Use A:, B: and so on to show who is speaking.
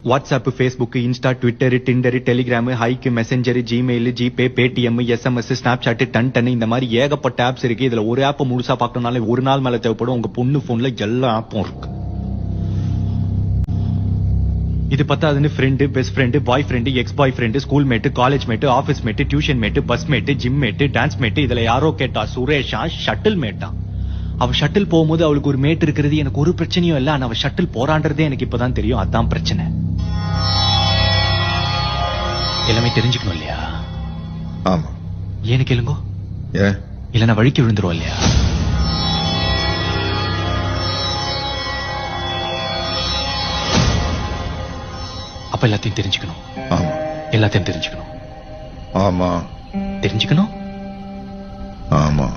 A: WhatsApp, Facebook, Insta, Twitter, Tinder, Telegram, Hike, Messenger, Gmail, GPay, Paytm, SMS, Snapchat, டன் இந்த மாதிரி ஏகப்பட்ட apps இருக்கு. இதுல ஒரு ஆப் முழுசா பார்க்கணும்னாலே ஒரு நாள் மேல தேவைப்படும். உங்க பொண்ணு போன்ல எல்லா ஆப்பும் இருக்கு. இது பத்தாதுன்னு friend, best friend, boy friend, ex boy friend, school mate, college mate, office mate, tuition mate, bus mate, gym mate, dance mate. இதுல யாரோ கேட்டா சுரேஷா ஷட்டில் மேட்டா. அவ ஷட்டில் போகும்போது அவளுக்கு ஒரு மேட் இருக்கிறது எனக்கு ஒரு பிரச்சனையும் இல்ல. ஆனா அவ ஷட்டில் போறான்றதே எனக்கு இப்பதான் தெரியும். அதான் பிரச்சனை. எல்லாமே தெரிஞ்சுக்கணும் இல்லையா?
B: ஆமா.
A: ஏன்னு கேளுங்க. இல்ல நான் வழிக்கு விழுந்துருவோம் இல்லையா? அப்ப எல்லாத்தையும் தெரிஞ்சுக்கணும்.
B: ஆமா.
A: எல்லாத்தையும் தெரிஞ்சுக்கணும்.
B: ஆமா.
A: தெரிஞ்சுக்கணும்.
B: ஆமா.